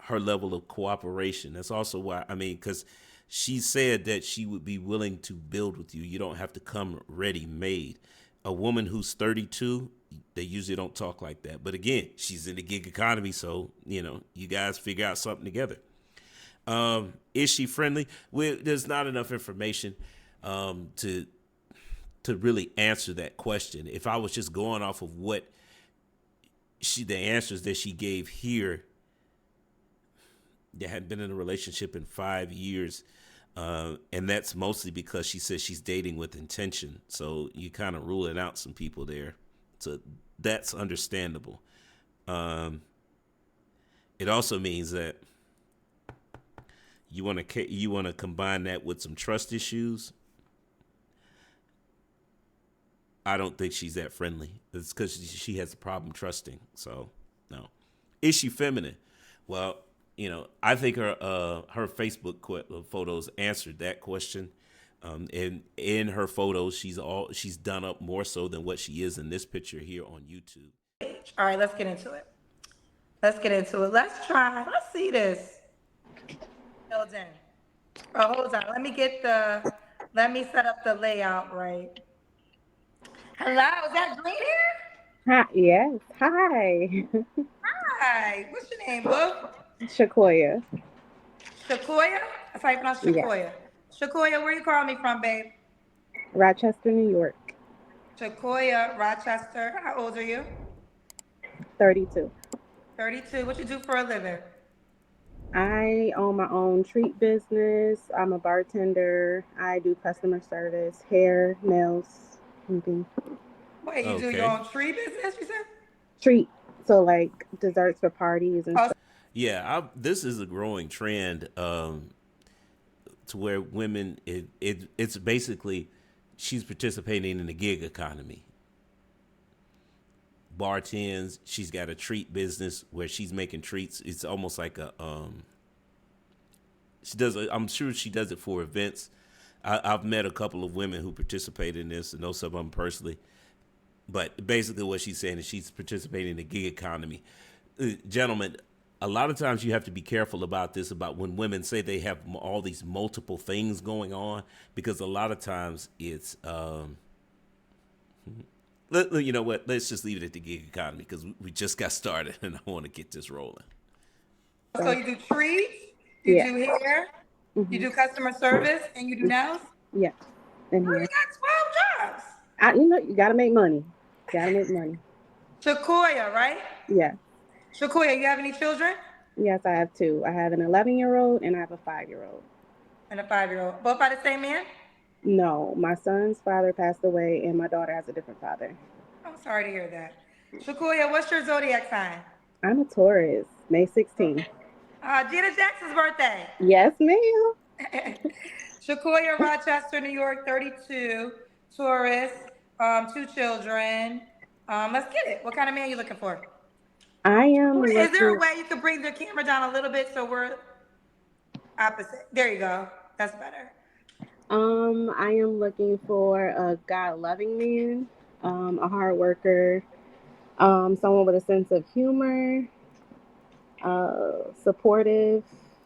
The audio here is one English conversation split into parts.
her level of cooperation. That's also why, I mean, because she said that she would be willing to build with you. You don't have to come ready made. A woman who's 32, they usually don't talk like that. But again, she's in the gig economy, so you guys figure out something together. Is she friendly? There's not enough information to really answer that question. If I was just going off of what the answers that she gave here, they hadn't been in a relationship in 5 years, and that's mostly because she says she's dating with intention. So you kind of ruling out some people there. So that's understandable. It also means that you want to combine that with some trust issues. I don't think she's that friendly. It's because she has a problem trusting. So no. Is she feminine? Well, I think her Facebook photos answered that question. And in her photos, she's done up more so than what she is in this picture here on YouTube. All right, let's get into it. Let's try. Let's see this. Filled in. Oh, hold on. Let me set up the layout right. Hello, is that Green here? Hi, yes. Hi. Hi. What's your name, boo? Shakoya. Shakoya? That's how you pronounce Yeah. Shakoya. Shakoya, where you calling me from, babe? Rochester, New York. Shakoya, Rochester. How old are you? 32. 32. What you do for a living? I own my own treat business. I'm a bartender. I do customer service, hair, nails, anything. Wait, you do your own tree business, you said? Treat. So like desserts for parties and stuff. Yeah, this is a growing trend to where women, it's basically she's participating in the gig economy. Bartends, she's got a treat business where she's making treats. It's almost like I'm sure she does it for events. I've met a couple of women who participate in this and know some of them personally. But basically what she's saying is she's participating in the gig economy. Gentlemen, a lot of times you have to be careful about this, about when women say they have all these multiple things going on, because a lot of times it's, you know what, let's just leave it at the gig economy because we just got started and I want to get this rolling. So you do treats, you do hair, you do customer service, and you do nails? Yeah. And you got 12 jobs. You got to make money. Shakoya, right? Yeah. Shakoya, you have any children? Yes, I have 2. I have an 11-year-old and I have a 5-year-old. And a 5-year-old. Both by the same man? No, my son's father passed away and my daughter has a different father. I'm sorry to hear that. Shakoya, what's your zodiac sign? I'm a Taurus, May 16th. Gina Jackson's birthday. Yes, ma'am. Shakoya, Rochester, New York, 32, Taurus, 2 children. Let's get it. What kind of man are you looking for? Is there a way you could bring the camera down a little bit so we're opposite? There you go. That's better. I am looking for a God-loving man, a hard worker, someone with a sense of humor, supportive,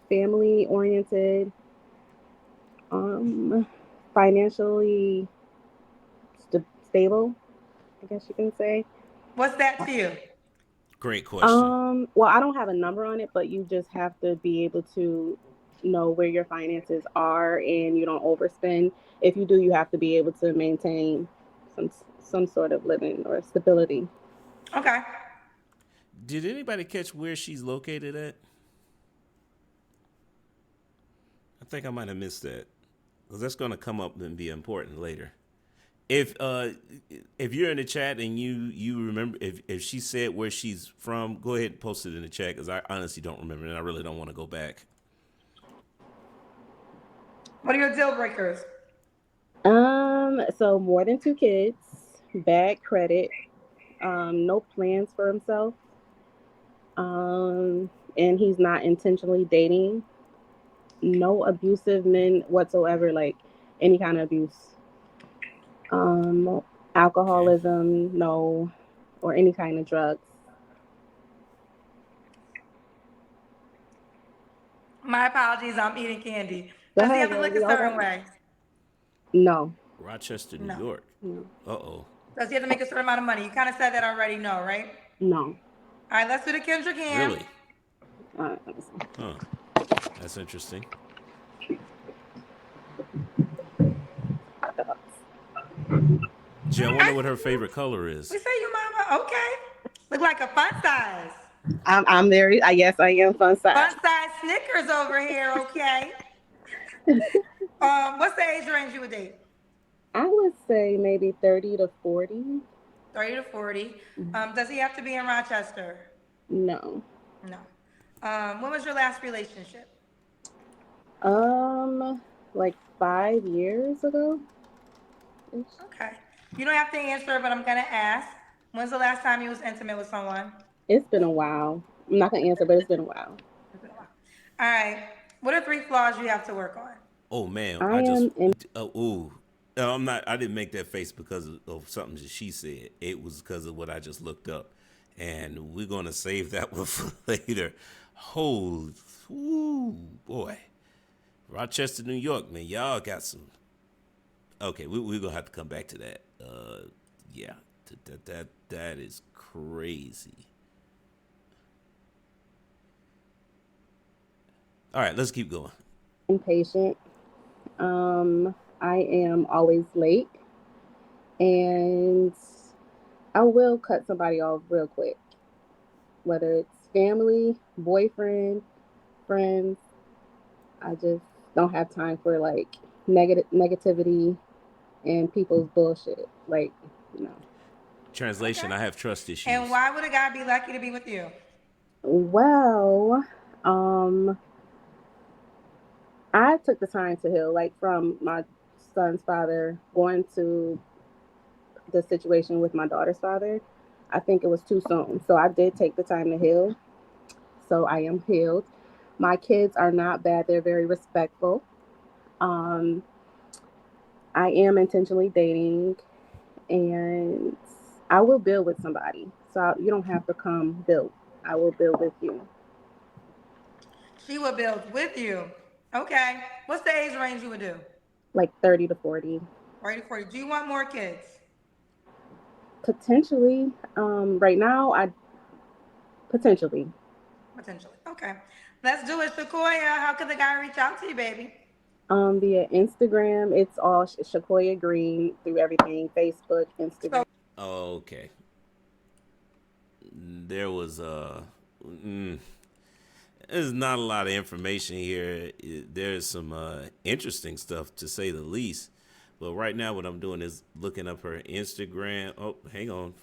family-oriented, financially stable, I guess you can say. What's that to you? Great question. Well, I don't have a number on it, but you just have to be able to know where your finances are and you don't overspend. If you do, you have to be able to maintain some sort of living or stability. Okay. Did anybody catch where she's located at? I think I might have missed that because that's going to come up and be important later. If you're in the chat and you remember if she said where she's from, go ahead and post it in the chat because I honestly don't remember and I really don't want to go back. What are your deal breakers? So more than 2 kids, bad credit, no plans for himself, and he's not intentionally dating, no abusive men whatsoever, like any kind of abuse. Alcoholism, no, or any kind of drugs. My apologies. I'm eating candy. Go Does he ahead, have to look baby. a All certain right. way? No. Rochester, New No. York. No. Uh-oh. Does he have to make a certain amount of money? You kind of said that already. No, right? No. All right. Let's do the Kendrick hand. Really? Let me see. Huh. That's interesting. Gee, I wonder what her favorite color We is. say you mama. Okay. Look like a fun size. I'm very. Yes, I am fun size. Fun size Snickers over here. Okay. What's the age range you would date? I would say maybe 30 to 40. 30 to 40. Does he have to be in Rochester? No. No. When was your last relationship? Like 5 years ago. Okay. You don't have to answer, but I'm gonna ask. When's the last time you was intimate with someone? It's been a while. I'm not gonna answer, but it's been a while. It's been a while. All right. What are 3 flaws you have to work on? Oh man, I I just am in. ooh. No, I'm not. I didn't make that face because of something that she said. It was because of what I just looked up, and we're gonna save that one for later. Oh, ooh, boy, Rochester, New York, man, y'all got some. Okay, we're gonna have to come back to that. Yeah, that is crazy. All right, let's keep going. Impatient. I am always late, and I will cut somebody off real quick, whether it's family, boyfriend, friends. I just don't have time for like negativity and people's bullshit. Like, no. Translation: Okay. I have trust And issues. why would a guy be lucky to be with you? Well, um, I took the time to heal, like from my son's father going to the situation with my daughter's father. I think it was too soon. So I did take the time to heal. So I am healed. My kids are not bad. They're very respectful. Um, I am intentionally dating, and I will build with somebody. So you don't have to come build. I will build with you. She will build with you. Okay. What's the age range you would do? Like 30 to 40. 30 to 40. Do you want more kids? Potentially. Right now, I potentially. Potentially. Okay. Let's do it. Sequoia, how can the guy reach out to you, baby? Via Instagram, it's all Shakoya Green through everything. Facebook, So Instagram. Okay, there was there's not a lot of information here. There's some interesting stuff to say the least. But right now, what I'm doing is looking up her Instagram. Oh, hang on.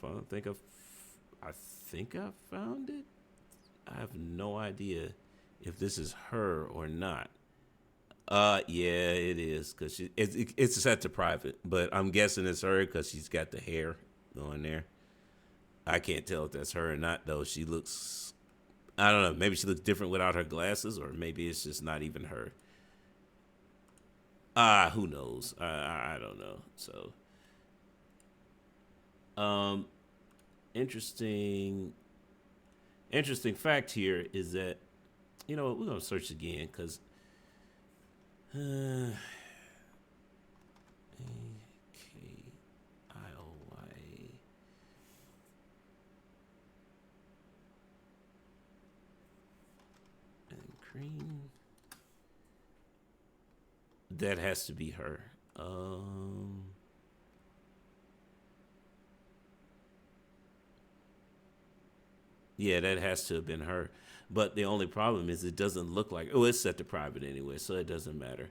I think I found it. I have no idea if this is her or not. Yeah, it is because it's set to private, but I'm guessing it's her because she's got the hair going there. I can't tell if that's her or not though. She looks, I don't know. Maybe she looks different without her glasses, or maybe it's just not even her. Who knows? I don't know. So, um, interesting, interesting fact here is that you know what, we're gonna search again because. Akiy and Green. That has to be her. Yeah, that has to have been her. But the only problem is it doesn't look like. Oh, it's set to private anyway, so it doesn't matter.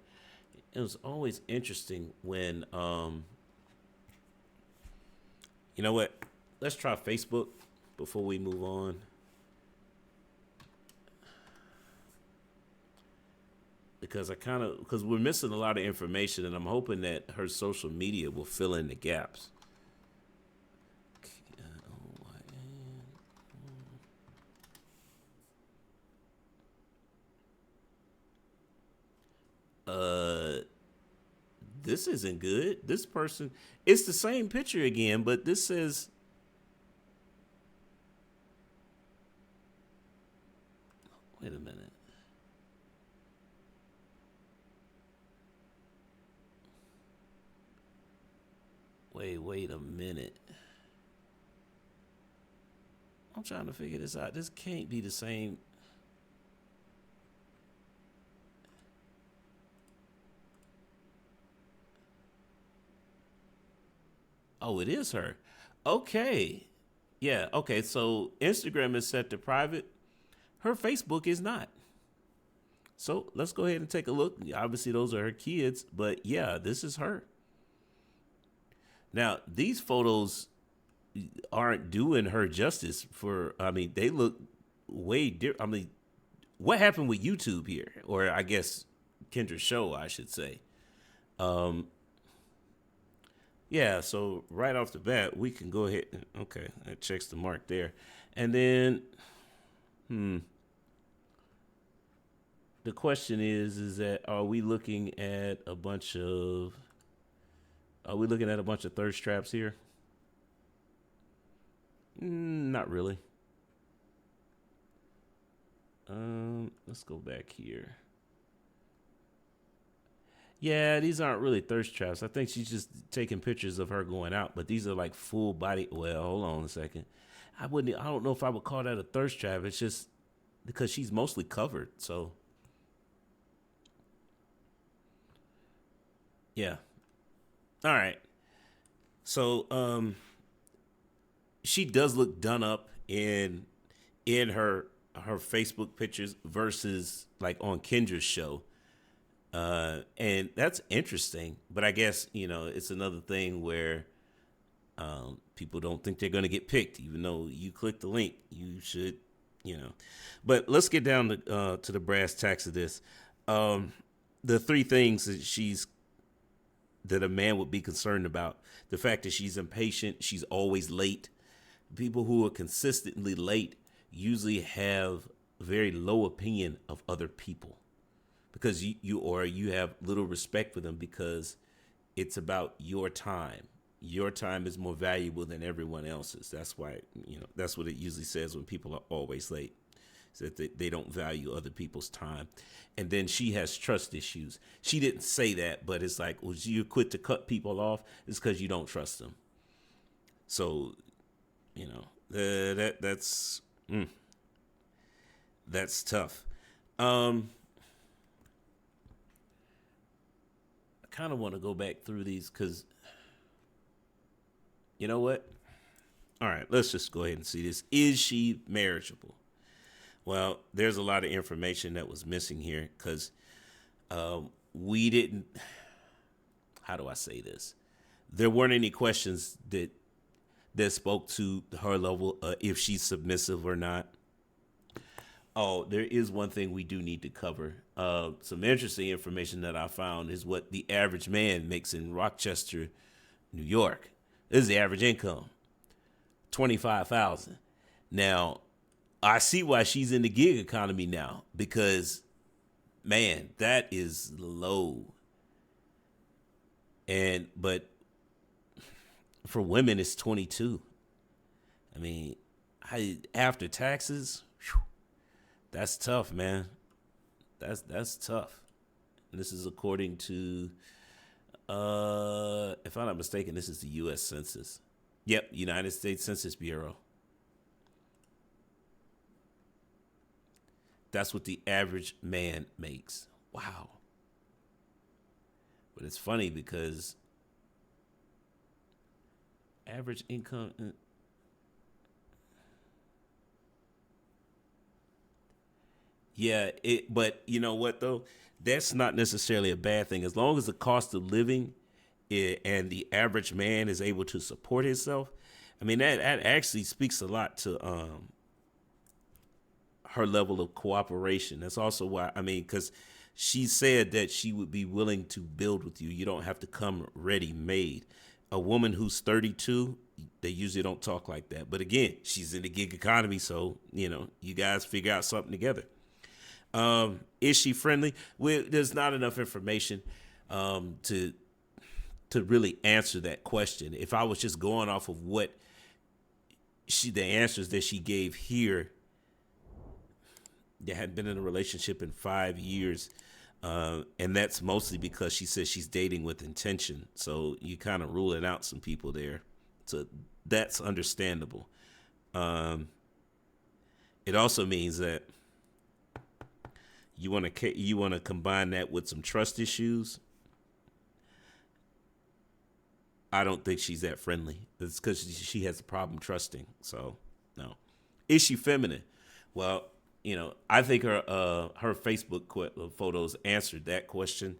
It was always interesting when you know what? Let's try Facebook before we move on. Because because we're missing a lot of information, and I'm hoping that her social media will fill in the gaps. This isn't good. This person, it's the same picture again, but this says, wait a minute. wait a minute. I'm trying to figure this out. This can't be the same. Oh, it is her. Okay. Yeah. Okay. So Instagram is set to private. Her Facebook is not. So let's go ahead and take a look. Obviously, those are her kids, but yeah, this is her. Now, these photos aren't doing her justice for, I mean, they look way different. I mean, what happened with YouTube here? Or I guess Kendra's show, I should say. Yeah, so right off the bat, we can go ahead. Okay, that checks the mark there. And then, the question is that are we looking at a bunch of thirst traps here? Not really. Let's go back here. Yeah, these aren't really thirst traps. I think she's just taking pictures of her going out, but these are like full body. Well, hold on a second. I don't know if I would call that a thirst trap. It's just because she's mostly covered. So, yeah. All right. So, she does look done up in her Facebook pictures versus like on Kendra's show. And that's interesting, but I guess, it's another thing where, people don't think they're going to get picked, even though you click the link, you should, but let's get down to the brass tacks of this. The three things that a man would be concerned about: the fact that she's impatient, she's always late. People who are consistently late usually have very low opinion of other people, because you have little respect for them because it's about your time. Your time is more valuable than everyone else's. That's why, that's what it usually says when people are always late. So that they don't value other people's time. And then she has trust issues. She didn't say that, but it's like, well, you quit to cut people off. It's because you don't trust them. So, that's tough. I kind of want to go back through these because, you know what? All right, let's just go ahead and see this. Is she marriageable? Well, there's a lot of information that was missing here because we didn't. How do I say this? There weren't any questions that spoke to her level, if she's submissive or not. Oh, there is one thing we do need to cover. Some interesting information that I found is what the average man makes in Rochester, New York. This is the average income, $25,000. Now, I see why she's in the gig economy now, because, man, that is low. But for women, it's 22. I mean, after taxes, that's tough, man. That's tough. And this is according to, if I'm not mistaken, this is the U.S. Census. Yep, United States Census Bureau. That's what the average man makes. Wow. But it's funny because average income. Yeah, but you know what though? That's not necessarily a bad thing. As long as the cost of living and the average man is able to support himself, I mean, that actually speaks a lot to her level of cooperation. That's also why, I mean, because she said that she would be willing to build with you. You don't have to come ready made. A woman who's 32, they usually don't talk like that. But again, she's in the gig economy, so, you guys figure out something together. Is she friendly? There's not enough information to really answer that question. If I was just going off of what the answers that she gave here, they had been in a relationship in 5 years. And that's mostly because she says she's dating with intention. So you kind of ruling out some people there. So that's understandable. It also means that you want to combine that with some trust issues. I don't think she's that friendly. It's because she has a problem trusting. So no. Is she feminine? Well, I think her Facebook photos answered that question.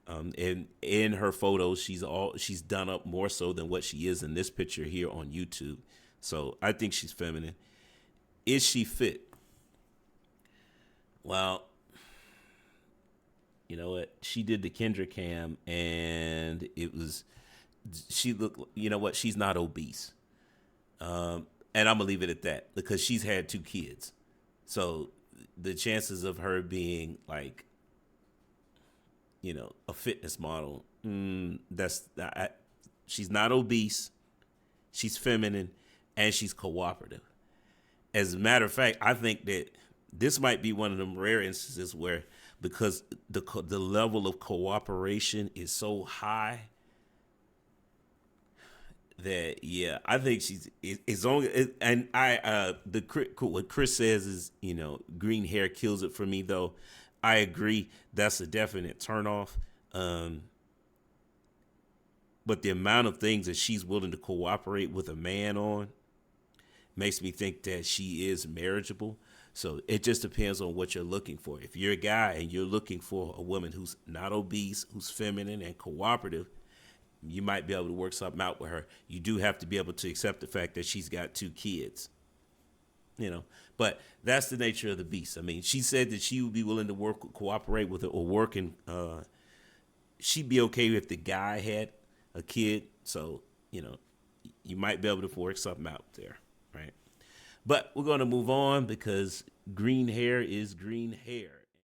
And in her photos, she's done up more so than what she is in this picture here on YouTube. So I think she's feminine. Is she fit? Well, you know what? She did the Kendra cam, and she looked. You know what? She's not obese. And I'm gonna leave it at that because she's had 2 kids. So the chances of her being like, a fitness model, she's not obese, she's feminine, and she's cooperative. As a matter of fact, I think that this might be one of them rare instances where, because the level of cooperation is so high, that I think she's as long as, and what Chris says is, green hair kills it for me, though. I agree, that's a definite turnoff. But the amount of things that she's willing to cooperate with a man on makes me think that she is marriageable. So it just depends on what you're looking for. If you're a guy and you're looking for a woman who's not obese, who's feminine and cooperative, you might be able to work something out with her. You do have to be able to accept the fact that she's got 2 kids. But that's the nature of the beast. I mean, she said that she would be willing to cooperate with it, or work, and she'd be okay if the guy had a kid. So, you might be able to work something out there, right? But we're going to move on because green hair is green hair.